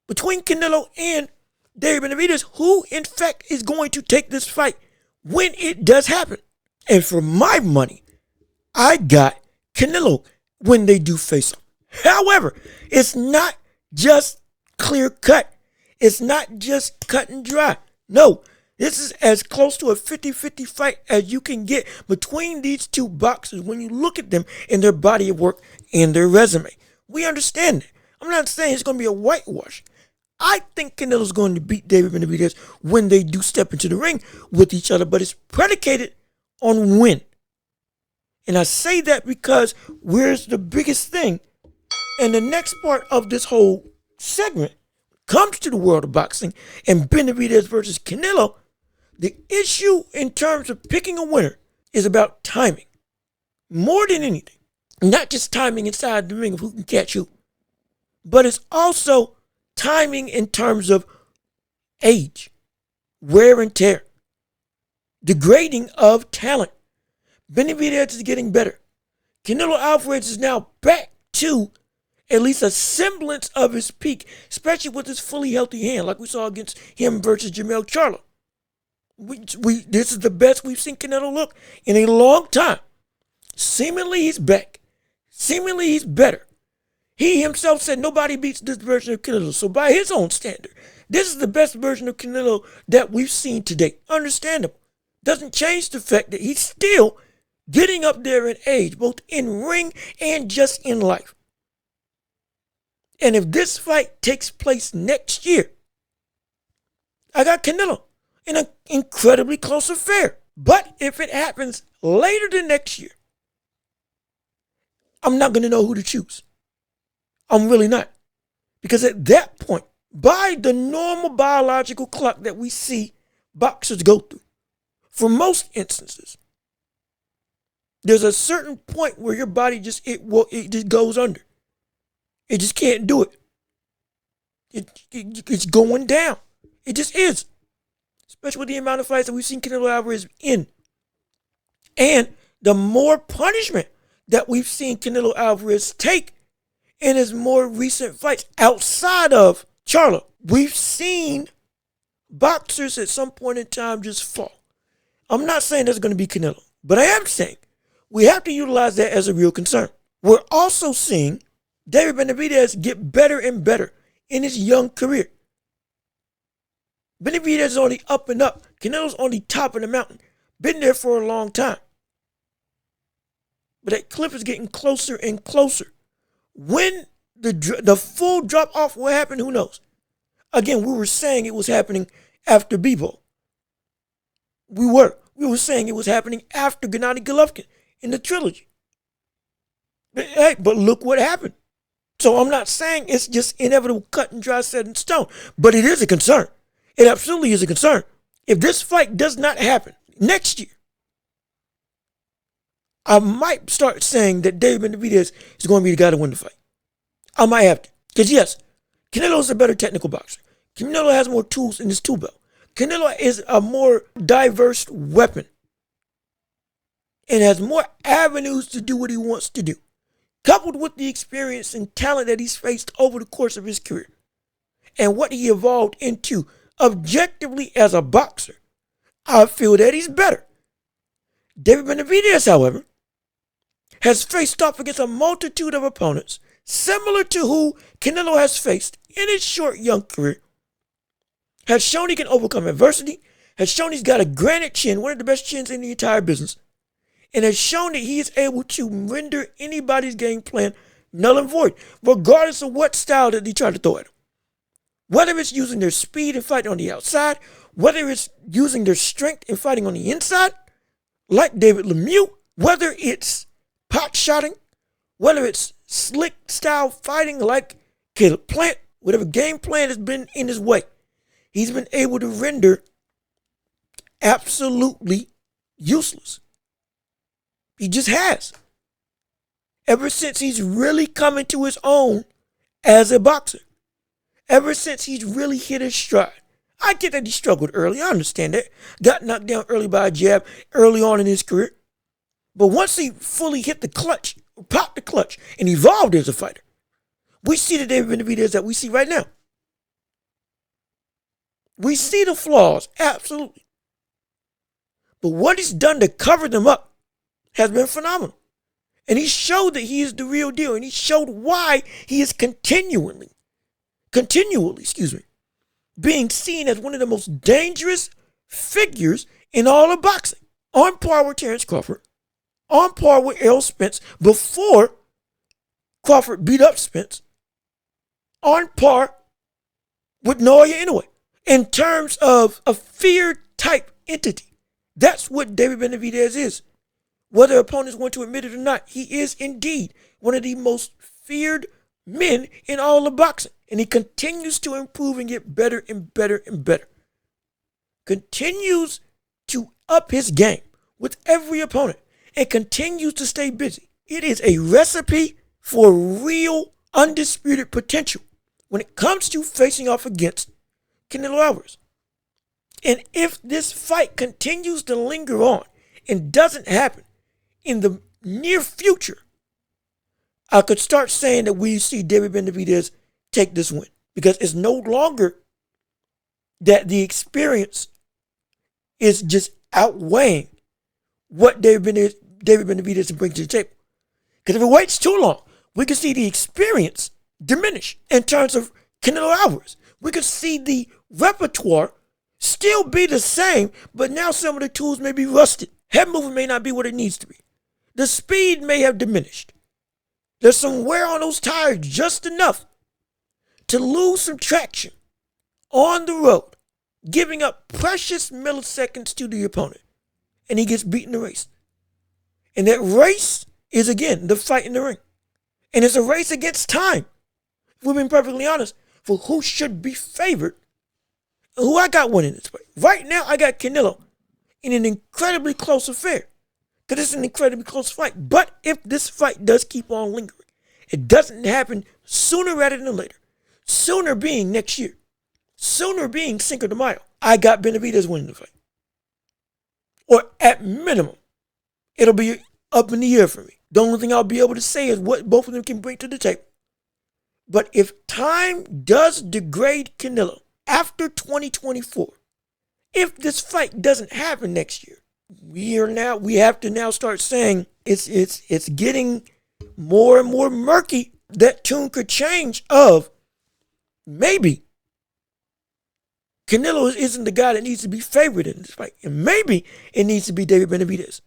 between Canelo and David Benavidez, who in fact is going to take this fight when it does happen. And for my money, I got Canelo when they do face off. However, it's not just clear cut. It's not just cut and dry. No, this is as close to a 50-50 fight as you can get between these two boxers when you look at them in their body of work and their resume. We understand that. I'm not saying it's going to be a whitewash. I think Canelo's going to beat David Benavidez when they do step into the ring with each other, but it's predicated on win. And I say that because where's the biggest thing? And the next part of this whole segment comes to the world of boxing and Benavidez versus Canelo. The issue in terms of picking a winner is about timing. More than anything. Not just timing inside the ring of who can catch who. But it's also timing in terms of age, wear and tear, degrading of talent. Benavidez is getting better. Canelo Alvarez is now back to at least a semblance of his peak, especially with his fully healthy hand, like we saw against him versus Jermell Charlo. This is the best we've seen Canelo look in a long time. Seemingly he's back. Seemingly he's better. He himself said nobody beats this version of Canelo. So by his own standard, this is the best version of Canelo that we've seen today. Understandable. Doesn't change the fact that he's still getting up there in age, both in ring and just in life. And if this fight takes place next year, I got Canelo in an incredibly close affair. But if it happens later than next year, I'm not going to know who to choose. I'm really not. Because at that point, by the normal biological clock that we see boxers go through, for most instances, there's a certain point where your body just goes under. It just can't do it. It's going down. It just is. Especially with the amount of fights that we've seen Canelo Alvarez in. And the more punishment that we've seen Canelo Alvarez take in his more recent fights outside of Charlo. We've seen boxers at some point in time just fall. I'm not saying that's going to be Canelo, but I am saying we have to utilize that as a real concern. We're also seeing David Benavidez get better and better in his young career. Benavidez is on the up and up. Canelo's on the top of the mountain. Been there for a long time. But that cliff is getting closer and closer. When the full drop off will happen, who knows? Again, we were saying it was happening after Bebo. We were saying it was happening after Gennady Golovkin in the trilogy. But look what happened. So I'm not saying it's just inevitable cut and dry set in stone, but it is a concern. It absolutely is a concern. If this fight does not happen next year, I might start saying that David Benavidez is going to be the guy to win the fight. I might have to. Because yes, Canelo's a better technical boxer. Canelo has more tools in his tool belt. Canelo is a more diverse weapon and has more avenues to do what he wants to do, coupled with the experience and talent that he's faced over the course of his career and what he evolved into objectively as a boxer. I feel that he's better. David Benavidez, however, has faced off against a multitude of opponents similar to who Canelo has faced in his short young career, has shown he can overcome adversity, has shown he's got a granite chin, one of the best chins in the entire business, and has shown that he is able to render anybody's game plan null and void, regardless of what style that they try to throw at him. Whether it's using their speed and fighting on the outside, whether it's using their strength and fighting on the inside, like David Lemieux, whether it's pot shotting, whether it's slick style fighting like Caleb Plant, whatever game plan has been in his way, he's been able to render absolutely useless. He just has. Ever since he's really come into his own as a boxer. Ever since he's really hit his stride. I get that he struggled early. I understand that. Got knocked down early by a jab early on in his career. But once he fully hit the clutch, popped the clutch, and evolved as a fighter, we see the David Benavidez that we see right now. We see the flaws, absolutely. But what he's done to cover them up has been phenomenal. And he showed that he is the real deal. And he showed why he is continually, being seen as one of the most dangerous figures in all of boxing. On par with Terrence Crawford. On par with Errol Spence before Crawford beat up Spence. On par with Naoya Inoue. In terms of a fear type entity. That's what David Benavidez is. Whether opponents want to admit it or not, he is indeed one of the most feared men in all of boxing. And he continues to improve and get better and better and better. Continues to up his game with every opponent and continues to stay busy. It is a recipe for real undisputed potential when it comes to facing off against Canelo Alvarez. And if this fight continues to linger on and doesn't happen in the near future, I could start saying that we see David Benavidez take this win. Because it's no longer that the experience is just outweighing what David Benavidez brings to the table. Because if it waits too long, we could see the experience diminish in terms of Canelo Alvarez. We could see the repertoire still be the same, but now some of the tools may be rusted. Head movement may not be what it needs to be. The speed may have diminished. There's some wear on those tires just enough to lose some traction on the road, giving up precious milliseconds to the opponent. And he gets beat in the race. And that race is, again, the fight in the ring. And it's a race against time, if we're being perfectly honest, for who should be favored and who I got winning this fight. Right now, I got Canelo in an incredibly close affair. Because it's an incredibly close fight. But if this fight does keep on lingering, it doesn't happen sooner rather than later. Sooner being next year. Sooner being Cinco de Mayo. I got Benavidez winning the fight. Or at minimum, it'll be up in the air for me. The only thing I'll be able to say is what both of them can bring to the table. But if time does degrade Canelo after 2024, if this fight doesn't happen next year, we have to now start saying it's getting more and more murky. That tune could change of maybe Canelo isn't the guy that needs to be favored in this fight. And maybe it needs to be David Benavidez.